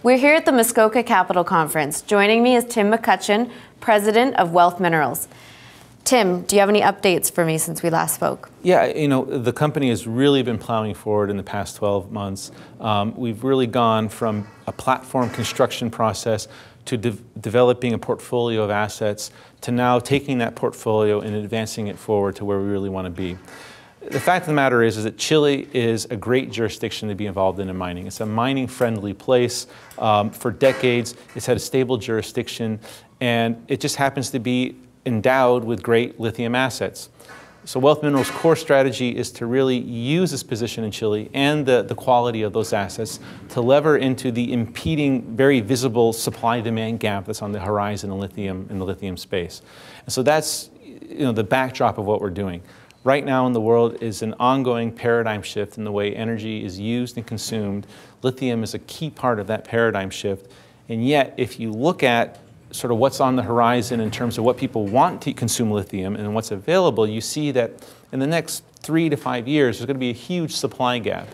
We're here at the Muskoka Capital Conference. Joining me is Tim McCutcheon, President of Wealth Minerals. Tim, do you have any updates for me since we last spoke? Yeah, the company has really been plowing forward in the past 12 months. We've really gone from a platform construction process to developing a portfolio of assets to now taking that portfolio and advancing it forward to where we really want to be. The fact of the matter is that Chile is a great jurisdiction to be involved in mining. It's a mining-friendly place. For decades, it's had a stable jurisdiction, and it just happens to be endowed with great lithium assets. So Wealth Minerals' core strategy is to really use this position in Chile and the quality of those assets to lever into the impeding, very visible supply-demand gap that's on the horizon in the lithium space. And so that's the backdrop of what we're doing. Right now in the world is an ongoing paradigm shift in the way energy is used and consumed. Lithium is a key part of that paradigm shift. And yet, if you look at sort of what's on the horizon in terms of what people want to consume lithium and what's available, you see that in the next 3 to 5 years, there's going to be a huge supply gap.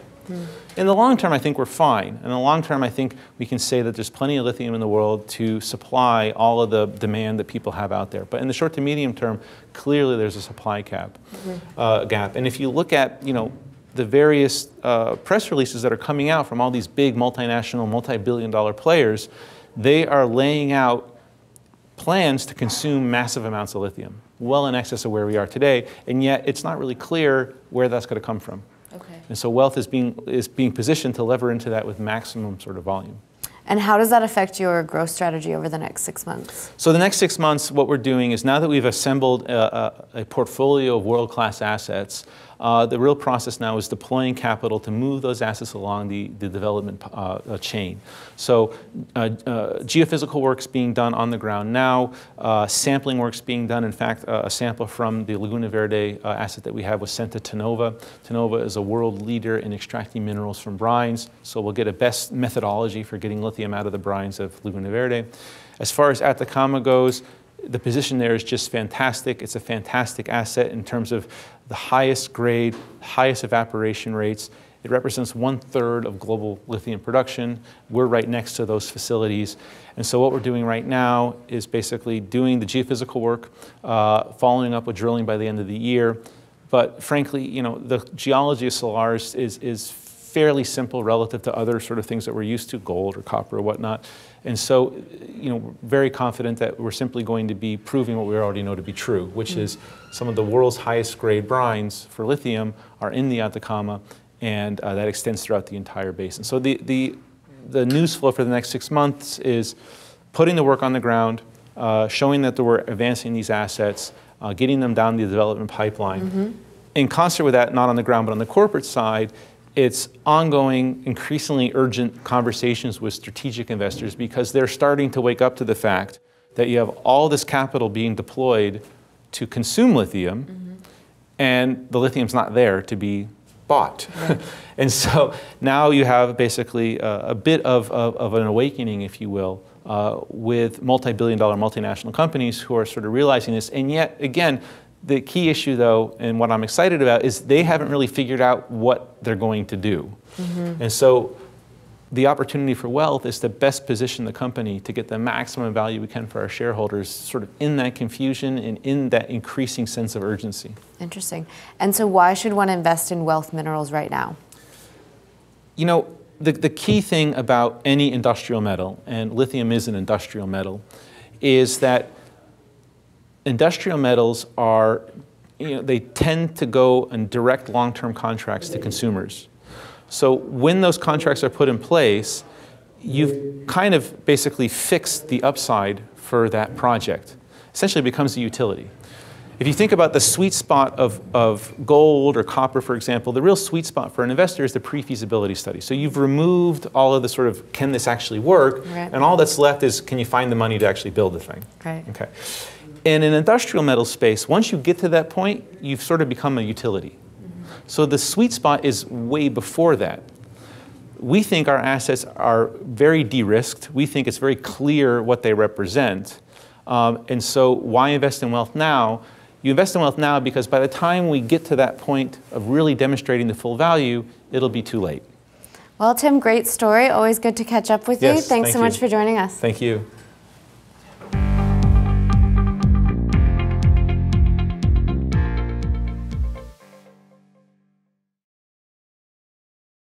In the long term, I think we're fine. In the long term, I think we can say that there's plenty of lithium in the world to supply all of the demand that people have out there. But in the short to medium term, clearly there's a supply gap. And if you look at, the various press releases that are coming out from all these big multinational, multi-billion-dollar players, they are laying out plans to consume massive amounts of lithium, well in excess of where we are today, and yet it's not really clear where that's going to come from. Okay. And so Wealth is being positioned to lever into that with maximum sort of volume. And how does that affect your growth strategy over the next 6 months? So the next 6 months, what we're doing is now that we've assembled a portfolio of world-class assets, the real process now is deploying capital to move those assets along the development chain. So geophysical work's being done on the ground now, sampling work's being done. In fact, a sample from the Laguna Verde asset that we have was sent to Tenova. Tenova is a world leader in extracting minerals from brines, so we'll get a best methodology for getting lithium out of the brines of Laguna Verde. As far as Atacama goes, the position there is just fantastic. It's a fantastic asset in terms of the highest grade, highest evaporation rates. It represents 1/3 of global lithium production. We're right next to those facilities. And so what we're doing right now is basically doing the geophysical work, following up with drilling by the end of the year. But frankly, the geology of salars is fairly simple relative to other sort of things that we're used to, gold or copper or whatnot. And so, we're very confident that we're simply going to be proving what we already know to be true, which is some of the world's highest grade brines for lithium are in the Atacama, and that extends throughout the entire basin. So the news flow for the next 6 months is putting the work on the ground, showing that we're advancing these assets, getting them down the development pipeline. In concert with that, not on the ground, but on the corporate side, it's ongoing, increasingly urgent conversations with strategic investors because they're starting to wake up to the fact that you have all this capital being deployed to consume lithium, and the lithium's not there to be bought. Right. And so now you have basically a bit of an awakening, if you will, with multi-billion-dollar multinational companies who are sort of realizing this. And yet, again, the key issue, though, and what I'm excited about, is they haven't really figured out what they're going to do. And so the opportunity for Wealth is to best position the company to get the maximum value we can for our shareholders, sort of in that confusion and in that increasing sense of urgency. Interesting. And so why should one invest in Wealth Minerals right now? The key thing about any industrial metal, and lithium is an industrial metal, is that industrial metals are, they tend to go in direct long-term contracts to consumers. So when those contracts are put in place, you've kind of basically fixed the upside for that project. Essentially, it becomes a utility. If you think about the sweet spot of gold or copper, for example, the real sweet spot for an investor is the pre-feasibility study. So you've removed all of the sort of, can this actually work? Right. And all that's left is, can you find the money to actually build the thing? Right. Okay. In an industrial metal space, once you get to that point, you've sort of become a utility. So the sweet spot is way before that. We think our assets are very de-risked. We think it's very clear what they represent. And so why invest in Wealth now? You invest in Wealth now because by the time we get to that point of really demonstrating the full value, it'll be too late. Well, Tim, great story. Always good to catch up with you. Yes, Thanks thank so much you. for joining us. Thank you.